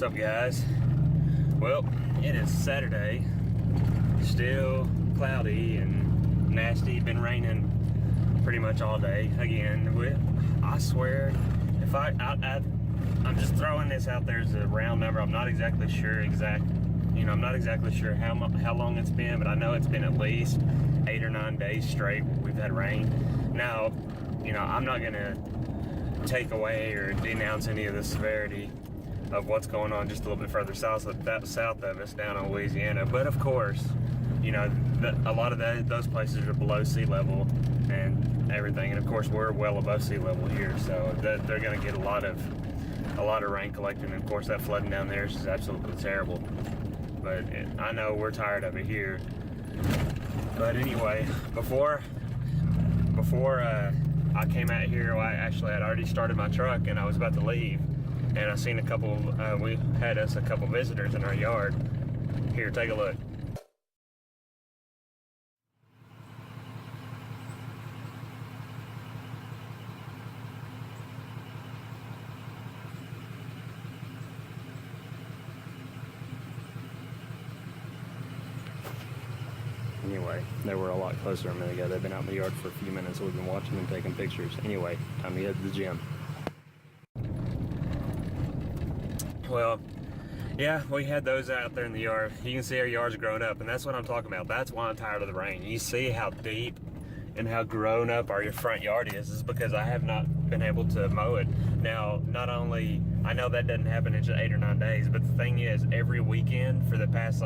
up, guys? Well, it is Saturday, still cloudy and nasty. Been raining pretty much all day again. I swear, if I'm just throwing this out there as a round number. I'm not exactly sure I'm not exactly sure how long it's been, but I know it's been at least 8 or 9 days straight we've had rain. Now, I'm not gonna take away or denounce any of the severity of what's going on just a little bit further south of us down in Louisiana. But of course, a lot of those places are below sea level and everything, and of course we're well above sea level here, so they're going to get a lot of rain collecting, and of course that flooding down there is absolutely terrible. But I know we're tired of it here. But anyway, before I came out here, I actually had already started my truck and I was about to leave, and I seen we had a couple visitors in our yard. Here, take a look. Anyway, they were a lot closer a minute ago. They've been out in the yard for a few minutes, so we've been watching them taking pictures. Anyway, time to head to the gym. Well, yeah, we had those out there in the yard. You can see our yard's grown up, and that's what I'm talking about. That's why I'm tired of the rain. You see how deep and how grown up our front yard is because I have not been able to mow it. Now, not only, I know that doesn't happen in just 8 or 9 days, but the thing is, every weekend for the past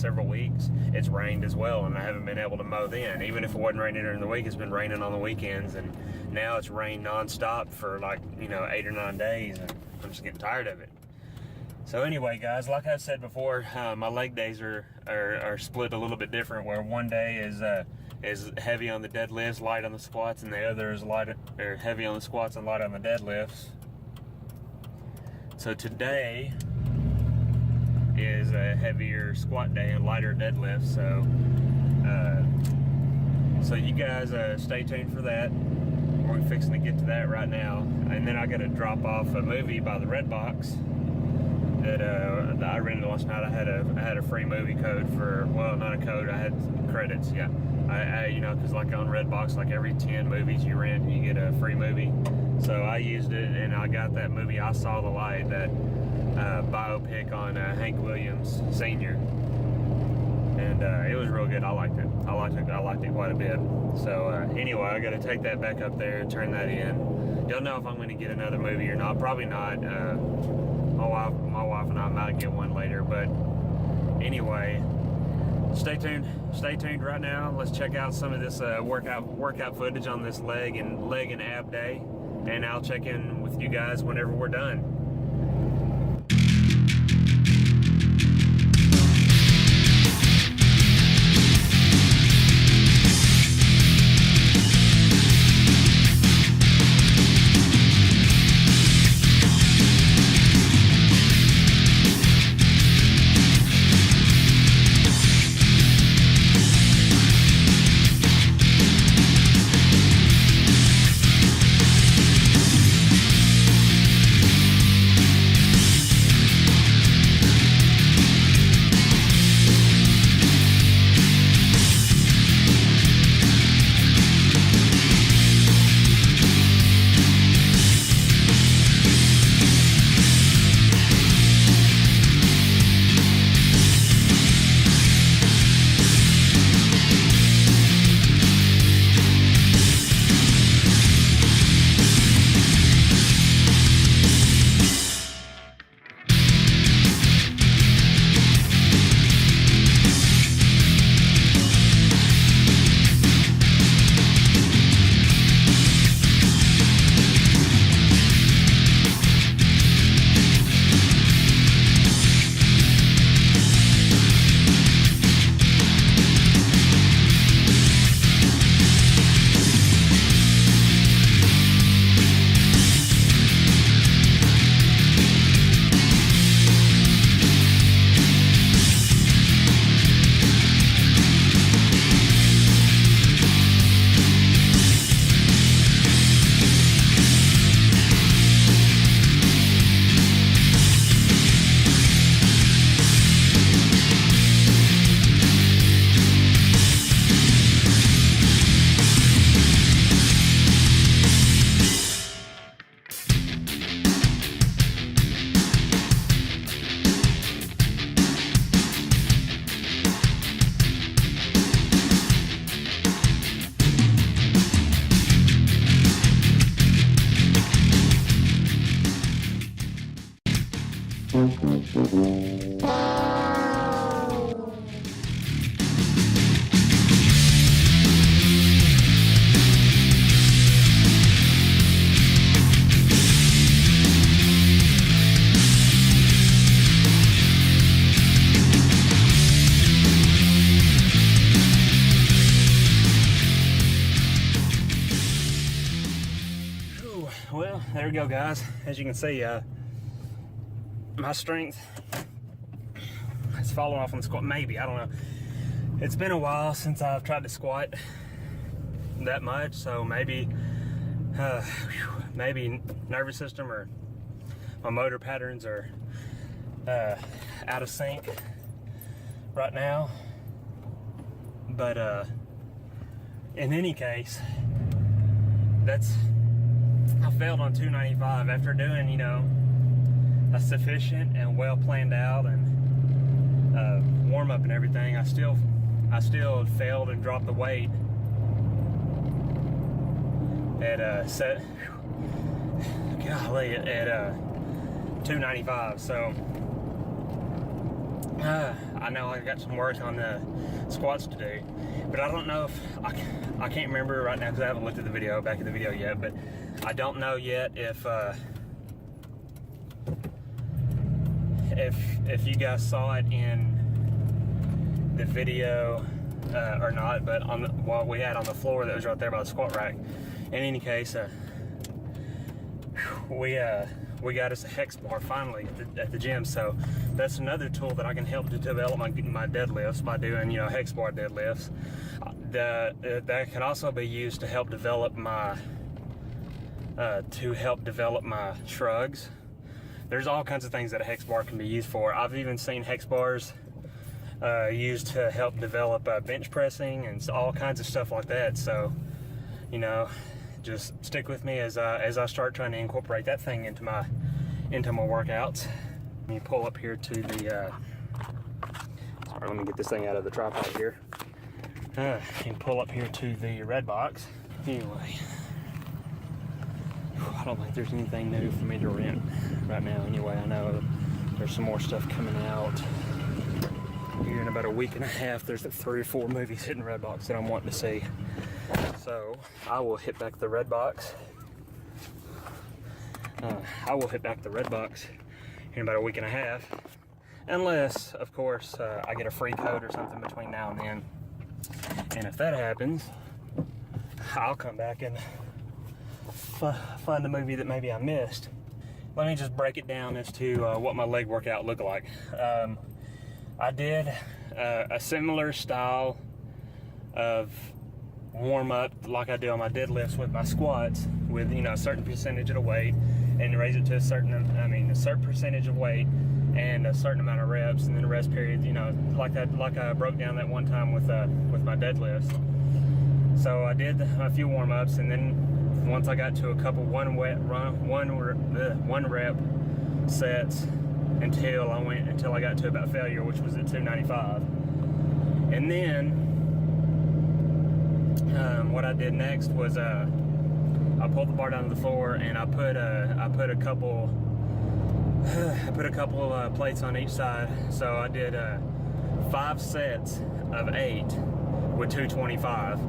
several weeks, it's rained as well, and I haven't been able to mow then. Even if it wasn't raining during the week, it's been raining on the weekends, and now it's rained non-stop for 8 or 9 days, and I'm just getting tired of it. So anyway, guys, like I said before, my leg days are split a little bit different, where one day is heavy on the deadlifts, light on the squats, and the other is heavy on the squats and light on the deadlifts. So today is a heavier squat day and lighter deadlift, so you guys stay tuned for that. We're fixing to get to that right now, and then I got to drop off a movie by the Redbox that I rented last night. I had a free movie code for, well, not a code, I had credits. Yeah, because like on Redbox, like every 10 movies you rent, you get a free movie. So I used it, and I got that movie, I Saw the Light, that biopic on Hank Williams Sr. And it was real good. I liked it. I liked it quite a bit. So anyway, I got to take that back up there and turn that in. Don't know if I'm going to get another movie or not. Probably not. My wife and I might get one later. But anyway, stay tuned. Stay tuned right now. Let's check out some of this workout footage on this leg and ab day, and I'll check in with you guys whenever we're done. we go, guys. As you can see, my strength has fallen off on the squat. Maybe, I don't know. It's been a while since I've tried to squat that much, so maybe maybe nervous system or my motor patterns are out of sync right now. But in any case, I failed on 295 after doing, you know, a sufficient and well planned out and warm up and everything. I still failed and dropped the weight at at 295. So I know I got some work on the squats to do, but I don't know if I can't remember right now because I haven't looked at the video, back at the video yet, but I don't know yet if you guys saw it in the video or not, but on what we had on the floor that was right there by the squat rack. In any case, we got us a hex bar finally at the gym, so that's another tool that I can help to develop my deadlifts by doing, you know, hex bar deadlifts. That can also be used to help develop my shrugs. There's all kinds of things that a hex bar can be used for. I've even seen hex bars used to help develop bench pressing and all kinds of stuff like that. So, you know, just stick with me as I start trying to incorporate that thing into my workouts. Let me pull up here to the sorry, let me get this thing out of the tripod here. And pull up here to the red box. Anyway, I don't think there's anything new for me to rent right now. Anyway, I know there's some more stuff coming out here in about a week and a half. There's like 3 or 4 movies hitting Redbox that I'm wanting to see. So I will hit back the Redbox. In about a week and a half, unless, of course, I get a free code or something between now and then. And if that happens, I'll come back and find a movie that maybe I missed. Let me just break it down as to what my leg workout looked like. I did a similar style of warm up like I do on my deadlifts with my squats, with, you know, a certain percentage of the weight, and raise it to a certain percentage of weight and a certain amount of reps, and then a rest period, you know, like I broke down that one time with my deadlifts. So I did a few warm ups, and then once I got to a couple one rep sets until I got to about failure, which was at 295. And then what I did next was I pulled the bar down to the floor, and I put a couple plates on each side. So I did 5 sets of 8 with 225,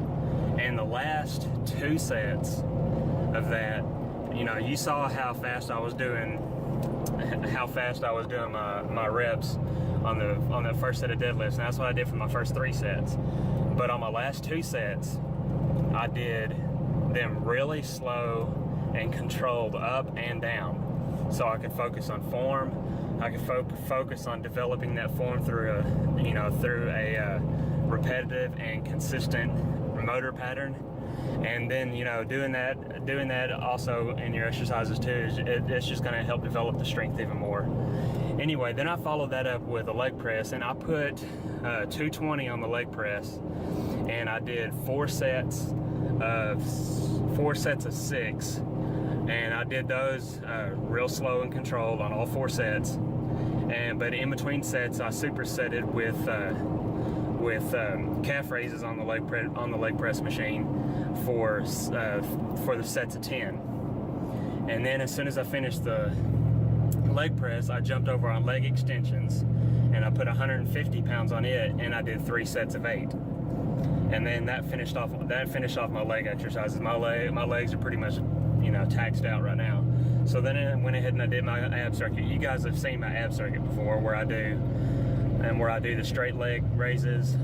and the last 2 sets of that, you know, you saw how fast I was doing my reps on the first set of deadlifts, and that's what I did for my first 3 sets. But on my last 2 sets, I did them really slow and controlled up and down, so I could focus on form. I could focus on developing that form through a repetitive and consistent motor pattern. And then, you know, doing that also in your exercises too, it's just going to help develop the strength even more. Anyway, then I followed that up with a leg press, and I put 220 on the leg press, and I did 4 sets of 6, and I did those real slow and controlled on all 4 sets. But in between sets, I supersetted with calf raises on the leg press machine for the sets of 10. And then as soon as I finished the leg press, I jumped over on leg extensions, and I put 150 pounds on it, and I did 3 sets of 8. And then that finished off my leg exercises. My legs are pretty much, you know, taxed out right now. So then I went ahead and I did my ab circuit. You guys have seen my ab circuit before, where I do the straight leg raises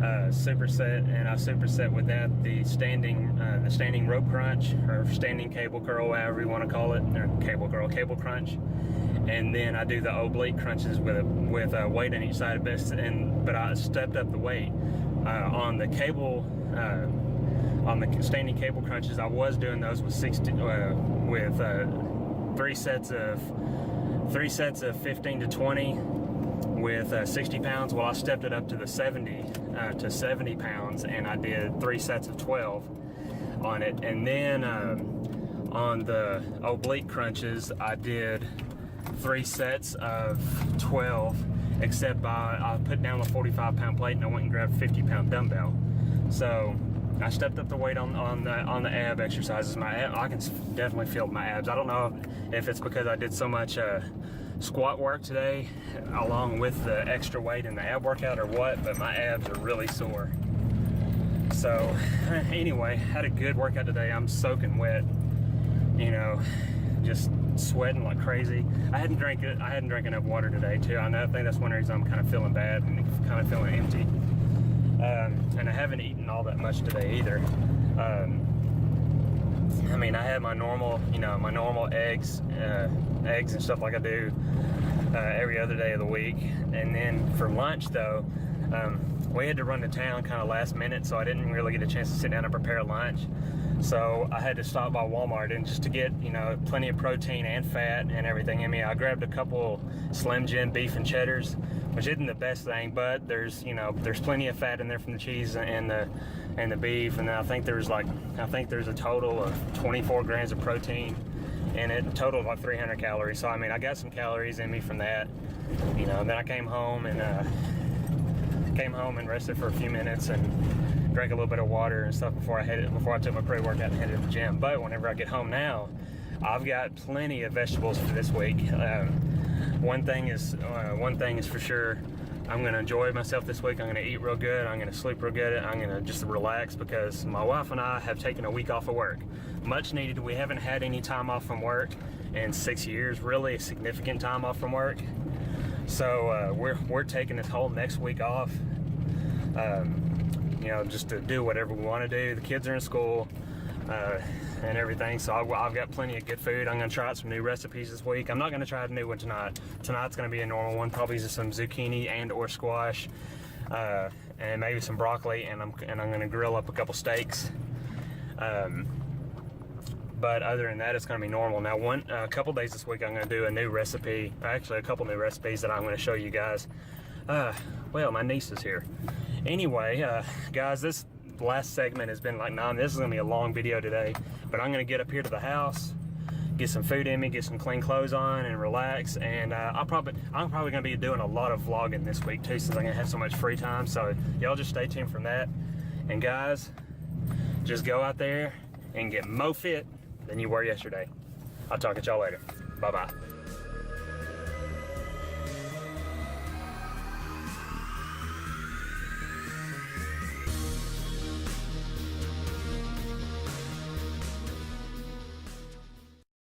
superset, and I superset with that the standing rope crunch, or standing cable curl, however you want to call it, or cable crunch. And then I do the oblique crunches with a weight on each side of this. But I stepped up the weight on the cable, on the standing cable crunches. I was doing those with 3 sets of 15 to 20 with 60 pounds. Well, I stepped it up to the 70 pounds, and I did 3 sets of 12 on it. And then on the oblique crunches, I did 3 sets of 12, except I put down the 45-pound plate and I went and grabbed a 50-pound dumbbell. So I stepped up the weight on the ab exercises. I can definitely feel my abs. I don't know if it's because I did so much squat work today along with the extra weight in the ab workout or what, but my abs are really sore. So anyway, had a good workout today. I'm soaking wet, you know, just sweating like crazy. I hadn't drank enough water today too. I think that's one reason I'm kind of feeling bad and kind of feeling empty. And I haven't eaten all that much today either. I mean, I had my normal, eggs and stuff like I do every other day of the week. And then for lunch though, we had to run to town kind of last minute, so I didn't really get a chance to sit down and prepare lunch. So I had to stop by Walmart and just to get, plenty of protein and fat and everything in me. I grabbed a couple Slim Jim beef and cheddars, which isn't the best thing, but there's plenty of fat in there from the cheese and the beef. And then I think there's a total of 24 grams of protein in it, a total of like 300 calories. So I mean, I got some calories in me from that. Then I came home and rested for a few minutes and drank a little bit of water and stuff before I took my pre-workout and headed to the gym. But whenever I get home now, I've got plenty of vegetables for this week. One thing is for sure, I'm gonna enjoy myself this week. I'm gonna eat real good. I'm gonna sleep real good. I'm gonna just relax because my wife and I have taken a week off of work. Much needed. We haven't had any time off from work in 6 years, really a significant time off from work. So we're taking this whole next week off. Just to do whatever we want to do. The kids are in school and everything, so I've got plenty of good food. I'm going to try out some new recipes this week. I'm not going to try a new one tonight. Tonight's going to be a normal one, probably just some zucchini and or squash and maybe some broccoli, and I'm going to grill up a couple steaks. But other than that, it's going to be normal. Now, a couple days this week, I'm going to do a new recipe. Actually, a couple new recipes that I'm going to show you guys. Well, my niece is here. Anyway, guys, this last segment has been like this is going to be a long video today, but I'm going to get up here to the house, get some food in me, get some clean clothes on, and relax. And I'm probably going to be doing a lot of vlogging this week too, since I'm going to have so much free time. So y'all just stay tuned from that. And guys, just go out there and get more fit than you were yesterday. I'll talk at y'all later. Bye-bye.